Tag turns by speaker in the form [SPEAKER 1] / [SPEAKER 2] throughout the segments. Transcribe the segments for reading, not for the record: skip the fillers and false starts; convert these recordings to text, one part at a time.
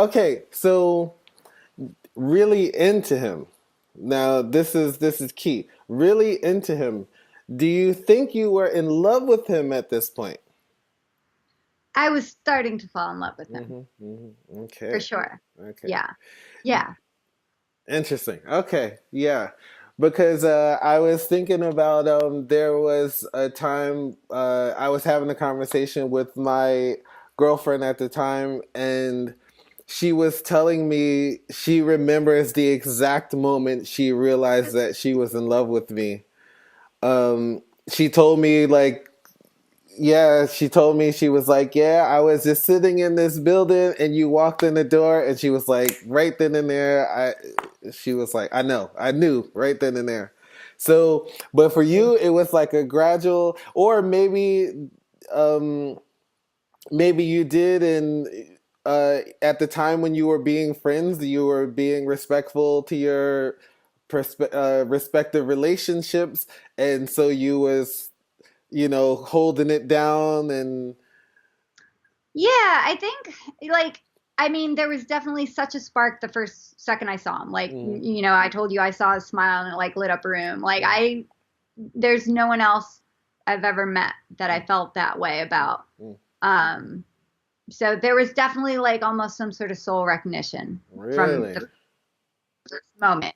[SPEAKER 1] okay, so really into him. Now this is key. Really into him. Do you think you were in love with him at this point?
[SPEAKER 2] I was starting to fall in love with him for
[SPEAKER 1] Okay.
[SPEAKER 2] sure.
[SPEAKER 1] Okay.
[SPEAKER 2] Yeah. Yeah.
[SPEAKER 1] Interesting. Okay. Yeah. Because I was thinking about there was a time I was having a conversation with my girlfriend at the time, and she was telling me she remembers the exact moment she realized that she was in love with me. She told me like, yeah, she told me, she was like, yeah, I was just sitting in this building and you walked in the door, and she was like, right then and there, she was like, I knew right then and there. So, but for you, it was like a gradual, or um, maybe you did, and at the time when you were being friends, you were being respectful to your respective relationships, and so you was, holding it down and.
[SPEAKER 2] Yeah, I think like I mean there was definitely such a spark the first second I saw him. Like
[SPEAKER 1] Mm,
[SPEAKER 2] I told you I saw his smile and it like lit up a room. Like
[SPEAKER 1] mm,
[SPEAKER 2] I there's no one else I've ever met that I
[SPEAKER 1] mm,
[SPEAKER 2] felt that way about.
[SPEAKER 1] mm.
[SPEAKER 2] Um so there was definitely like almost some sort of soul recognition from
[SPEAKER 1] Really?
[SPEAKER 2] the first moment.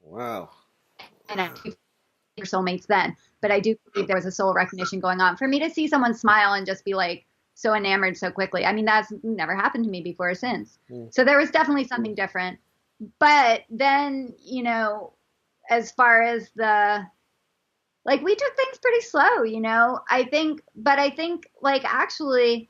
[SPEAKER 1] Wow.
[SPEAKER 2] And I do your soulmates then, but I do believe there was a soul recognition going on. For me to see someone smile and just be like so enamored so quickly, I mean, that's never happened to me before or since.
[SPEAKER 1] Mm,
[SPEAKER 2] So there was definitely something different. But then, as far as like we took things pretty slow, I think like actually,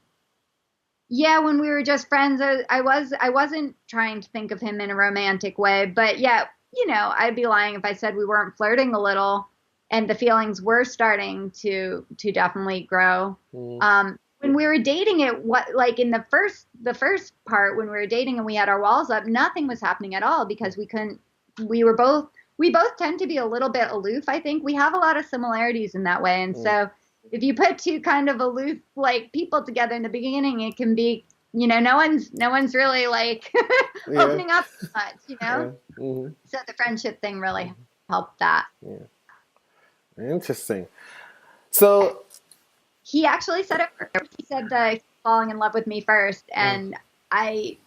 [SPEAKER 2] yeah, when we were just friends, I wasn't trying to think of him in a romantic way, but yeah, I'd be lying if I said we weren't flirting a little, and the feelings were starting to definitely grow.
[SPEAKER 1] mm,
[SPEAKER 2] When we were dating, it what like in the first part when we were dating and we had our walls up, nothing was happening at all because we couldn't. We were both we both tend to be a little bit aloof. I think we have a lot of similarities in that way, and
[SPEAKER 1] mm.
[SPEAKER 2] so if you put two kind of aloof like people together in the beginning, it can be no one's really like
[SPEAKER 1] Yeah.
[SPEAKER 2] opening up much.
[SPEAKER 1] Yeah. Hmm.
[SPEAKER 2] So the friendship thing really helped that.
[SPEAKER 1] Yeah. Interesting. So,
[SPEAKER 2] He actually said it first. He said that he's falling in love with me first,
[SPEAKER 1] mm,
[SPEAKER 2] and I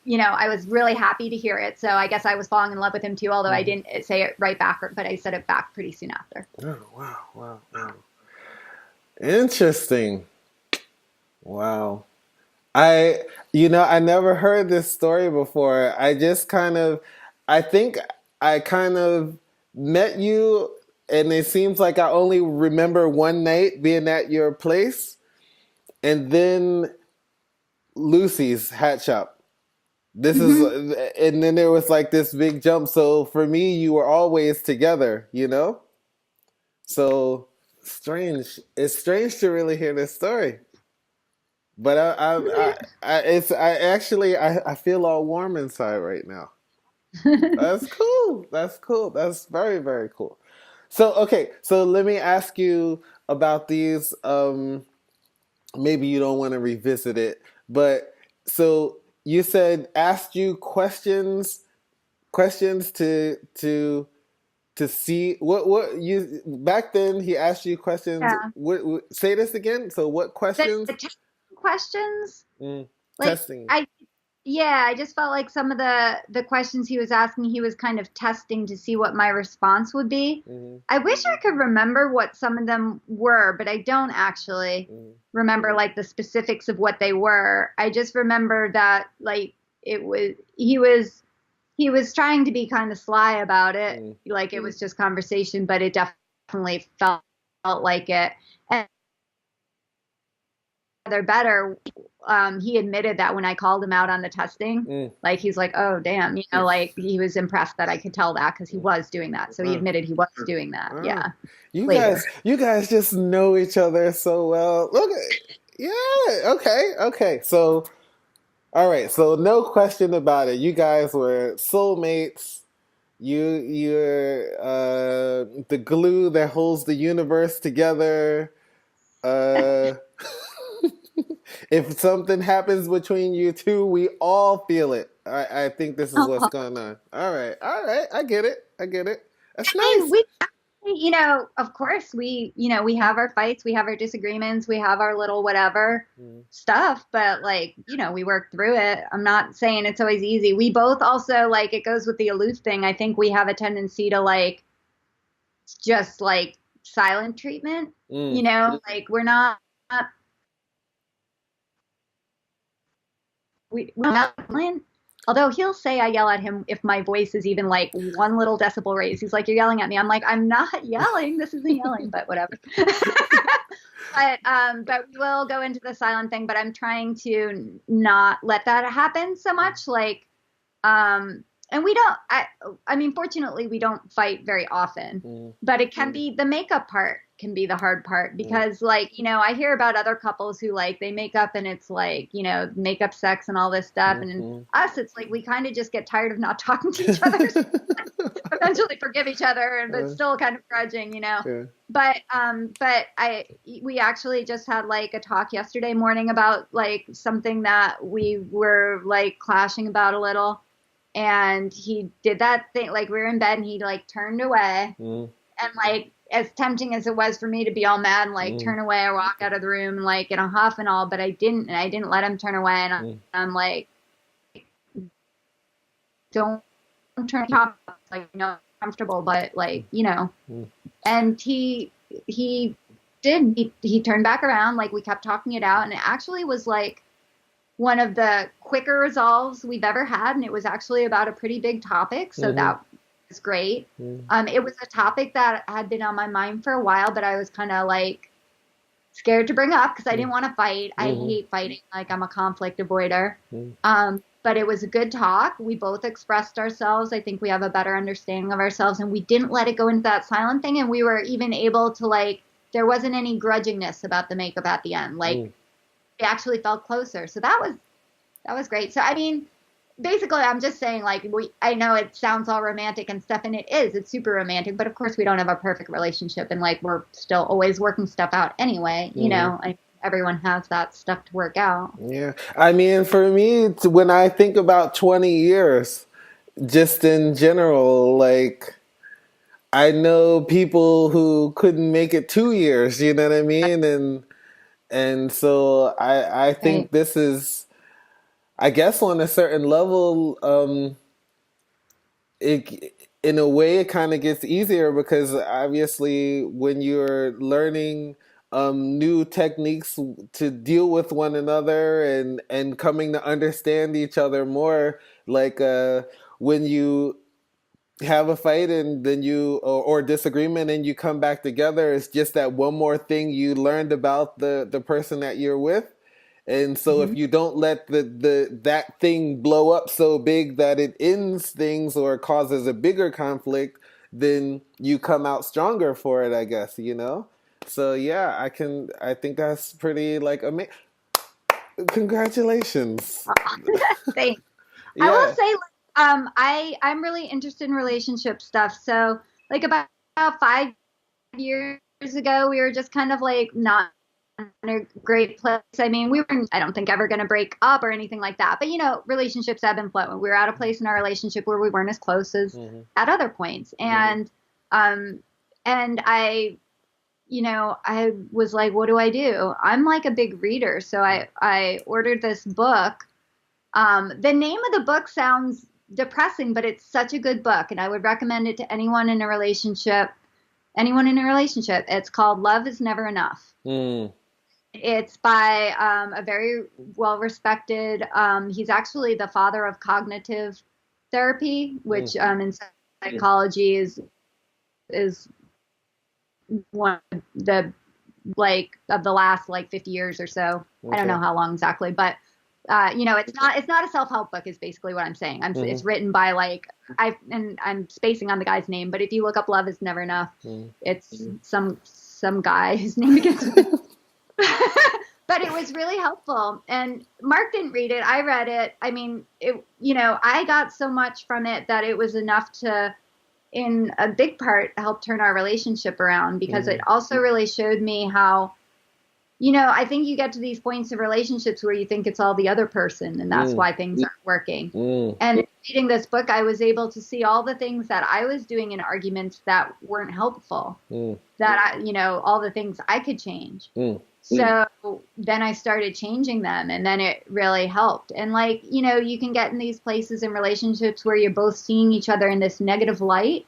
[SPEAKER 2] was really happy to hear it. So I guess I was falling in love with him too, although I
[SPEAKER 1] mhm.
[SPEAKER 2] didn't say it right back, but I said it back pretty soon after.
[SPEAKER 1] Oh, wow, wow, wow. Interesting. Wow. I, I never heard this story before. I think I kind of met you, and it seems like I only remember one night being at your place, and then Lucy's hat shop. This is,
[SPEAKER 2] Hmm.
[SPEAKER 1] and then there was like this big jump. So for me, you were always together, you know? So strange. It's strange to really hear this story. But I feel all warm inside right now. That's cool. That's cool. That's very, very cool. So, okay. So let me ask you about these. Maybe you don't want to revisit it, but so you said asked you questions to see what you back then he asked you questions.
[SPEAKER 2] Yeah.
[SPEAKER 1] Say this again. So what
[SPEAKER 2] The
[SPEAKER 1] questions?
[SPEAKER 2] testing questions,
[SPEAKER 1] Mm,
[SPEAKER 2] like
[SPEAKER 1] testing.
[SPEAKER 2] I yeah, I just felt like some of the questions he was asking, he was kind of testing to see what my response would be.
[SPEAKER 1] Hmm.
[SPEAKER 2] I wish I could remember what some of them were, but I don't actually
[SPEAKER 1] Hmm.
[SPEAKER 2] remember like the specifics of what they were. I just remember that like it was he was trying to be kind of sly about it,
[SPEAKER 1] Hmm.
[SPEAKER 2] like it was just conversation, but it definitely felt like it. And they're better. He admitted that when I called him out on the testing,
[SPEAKER 1] Mm.
[SPEAKER 2] like he's like, oh damn, like he was impressed that I could tell that because he was doing that. So he
[SPEAKER 1] Uh,
[SPEAKER 2] admitted he was doing that.
[SPEAKER 1] uh,
[SPEAKER 2] Yeah,
[SPEAKER 1] you
[SPEAKER 2] later.
[SPEAKER 1] guys, you guys just know each other so well. Look at, yeah, okay, okay. So, all right. So, no question about it. You guys were soulmates. You're the glue that holds the universe together. Uh, If something happens between you two, we all feel it. I think this is what's going on. All right. I get it. I get it. That's
[SPEAKER 2] I mean,
[SPEAKER 1] nice.
[SPEAKER 2] of course we have our fights, we have our disagreements, we have our little whatever
[SPEAKER 1] Mm,
[SPEAKER 2] stuff, but like, we work through it. I'm not saying it's always easy. We both also, like, it goes with the aloof thing. I think we have a tendency to like just like silent treatment,
[SPEAKER 1] mm.
[SPEAKER 2] like we're not we're not silent. Although he'll say I yell at him if my voice is even like one little decibel raised. He's like, "You're yelling at me." I'm like, "I'm not yelling. This isn't yelling," but whatever. But we will go into the silent thing. But I'm trying to not let that happen so much. Like, and we don't. I mean, fortunately, we don't fight very often.
[SPEAKER 1] Mm,
[SPEAKER 2] But it can be the makeup part can be the hard part because, like, I hear about other couples who like they make up and it's like, makeup sex and all this stuff, and in
[SPEAKER 1] mm,
[SPEAKER 2] us, it's like we kind of just get tired of not talking to each other. So eventually forgive each other, and but
[SPEAKER 1] mm.
[SPEAKER 2] still kind of grudging.
[SPEAKER 1] Yeah.
[SPEAKER 2] But we actually just had like a talk yesterday morning about like something that we were like clashing about a little, and he did that thing, like we were in bed and he like turned away,
[SPEAKER 1] Mm,
[SPEAKER 2] and like as tempting as it was for me to be all mad and like
[SPEAKER 1] mm,
[SPEAKER 2] turn away or walk out of the room like in a huff and all, but I didn't let him turn away, and
[SPEAKER 1] mm,
[SPEAKER 2] I'm like, don't turn top, like, comfortable, but like,
[SPEAKER 1] mm,
[SPEAKER 2] and he did, he turned back around, like we kept talking it out, and it actually was like one of the quicker resolves we've ever had, and it was actually about a pretty big topic, so
[SPEAKER 1] mhm,
[SPEAKER 2] that was great.
[SPEAKER 1] mm,
[SPEAKER 2] It was a topic that had been on my mind for a while, but I was kind of like scared to bring up because I
[SPEAKER 1] mm,
[SPEAKER 2] didn't want to fight. I
[SPEAKER 1] mhm,
[SPEAKER 2] hate fighting. Like, I'm a conflict avoider.
[SPEAKER 1] mm,
[SPEAKER 2] But it was a good talk. We both expressed ourselves. I think we have a better understanding of ourselves, and we didn't let it go into that silent thing. And we were even able to like, there wasn't any grudgingness about the makeup at the end. Like,
[SPEAKER 1] mm.
[SPEAKER 2] we actually felt closer. So that was great. So I mean, basically, I'm just saying, like, I know it sounds all romantic and stuff, and it is. It's super romantic, but of course, we don't have a perfect relationship, and like we're still always working stuff out anyway.
[SPEAKER 1] Mhm.
[SPEAKER 2] Everyone has that stuff to work out.
[SPEAKER 1] Yeah. I mean, for me, when I think about 20 years, just in general, like, I know people who couldn't make it 2 years, you know what I mean? And so I
[SPEAKER 2] Right.
[SPEAKER 1] think this is, I guess on a certain level, it in a way it kind of gets easier because obviously when you're learning new techniques to deal with one another and coming to understand each other more, like when you have a fight and then or disagreement and you come back together, it's just that one more thing you learned about the person that you're with. And so
[SPEAKER 2] Hmm.
[SPEAKER 1] if you don't let the that thing blow up so big that it ends things or causes a bigger conflict, then you come out stronger for it, I guess, you know? So yeah, I think that's pretty like amazing. Congratulations.
[SPEAKER 2] Thanks. I will
[SPEAKER 1] Yeah.
[SPEAKER 2] say, like, I'm really interested in relationship stuff. So, like, about 5 years ago, we were just kind of like not in a great place. I mean, we were, I don't think, ever going to break up or anything like that. But, relationships ebb and flow. We were at a place in our relationship where we weren't as close as
[SPEAKER 1] Hmm.
[SPEAKER 2] at other points.
[SPEAKER 1] Hmm.
[SPEAKER 2] Um, and I was like, what do I do? I'm like a big reader. So I ordered this book. The name of the book sounds depressing, but it's such a good book. And I would recommend it to anyone in a relationship. Anyone in a relationship. It's called Love is Never Enough.
[SPEAKER 1] Mm.
[SPEAKER 2] It's by a very well respected, he's actually the father of cognitive therapy,
[SPEAKER 1] Mm.
[SPEAKER 2] which in psychology is one of the, like, of the last like 50 years or so. I don't
[SPEAKER 1] Okay.
[SPEAKER 2] know how long exactly, but it's not a self-help book is basically what I'm saying.
[SPEAKER 1] Hmm.
[SPEAKER 2] It's written by like, I'm spacing on the guy's name, but if you look up Love is Never Enough,
[SPEAKER 1] Mm.
[SPEAKER 2] it's some guy whose name begins with but it was really helpful. And Mark didn't read it. I read it. I mean, I got so much from it that it was enough to, in a big part, help turn our relationship around, because it
[SPEAKER 1] Mm.
[SPEAKER 2] also really showed me how, I think you get to these points of relationships where you think it's all the other person and that's
[SPEAKER 1] Mm,
[SPEAKER 2] why things aren't working.
[SPEAKER 1] mm,
[SPEAKER 2] And reading this book, I was able to see all the things that I was doing in arguments that weren't helpful,
[SPEAKER 1] mm,
[SPEAKER 2] that all the things I could change.
[SPEAKER 1] mm.
[SPEAKER 2] So then I started changing them and then it really helped. And like, you can get in these places in relationships where you're both seeing each other in this negative light.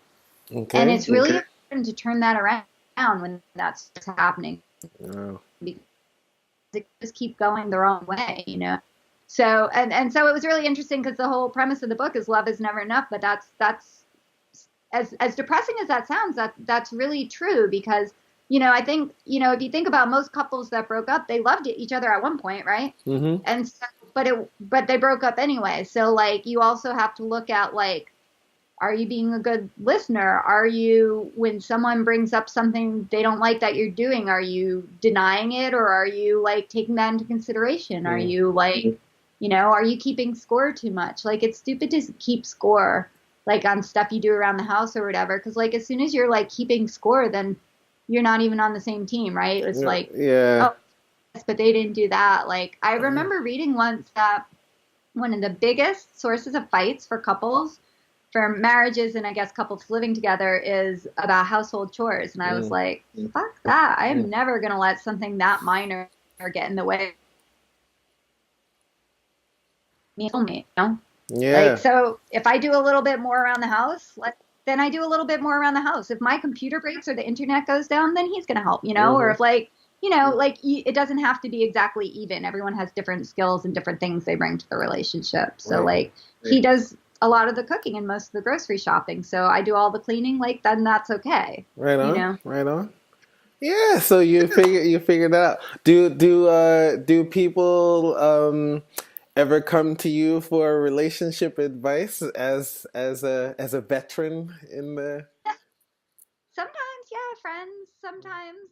[SPEAKER 2] And
[SPEAKER 1] Okay.
[SPEAKER 2] it's really important to turn that around when that's happening
[SPEAKER 1] Oh.
[SPEAKER 2] because it just keep going the wrong way. So and so it was really interesting because the whole premise of the book is love is never enough, but that's as depressing as that sounds, that's really true because I think if you think about most couples that broke up, they loved each other at one point, right?
[SPEAKER 1] Mm-hmm.
[SPEAKER 2] And so, but they broke up anyway. So like you also have to look at like, are you being a good listener? Are you, when someone brings up something they don't like that you're doing, are you denying it or are you like taking that into consideration? Are
[SPEAKER 1] Mm.
[SPEAKER 2] you like, are you keeping score too much? Like it's stupid to keep score like on stuff you do around the house or whatever. Cause like as soon as you're like keeping score, then you're not even on the same team, right? It's
[SPEAKER 1] Yeah.
[SPEAKER 2] like,
[SPEAKER 1] Yeah.
[SPEAKER 2] oh, yes, but they didn't do that. Like I remember reading once that one of the biggest sources of fights for couples for marriages and I guess couples living together is about household chores. And I was
[SPEAKER 1] Mm,
[SPEAKER 2] like, fuck that. I
[SPEAKER 1] mm.
[SPEAKER 2] am never going to let something that minor get in the way of me. Like,
[SPEAKER 1] Yeah.
[SPEAKER 2] so if I do a little bit more around the house, then I do a little bit more around the house. If my computer breaks or the internet goes down, then he's going to help. Or
[SPEAKER 1] Mm-hmm.
[SPEAKER 2] if like, like it doesn't have to be exactly even. Everyone has different skills and different things they bring to the relationship. So
[SPEAKER 1] Right.
[SPEAKER 2] like he does a lot of the cooking and most of the grocery shopping. So I do all the cleaning, like then that's okay.
[SPEAKER 1] Right
[SPEAKER 2] You
[SPEAKER 1] on.
[SPEAKER 2] know?
[SPEAKER 1] Right on. Yeah. So you figured that out. Do people ever come to you for relationship advice as a veteran in the
[SPEAKER 2] Sometimes, yeah, friends, sometimes,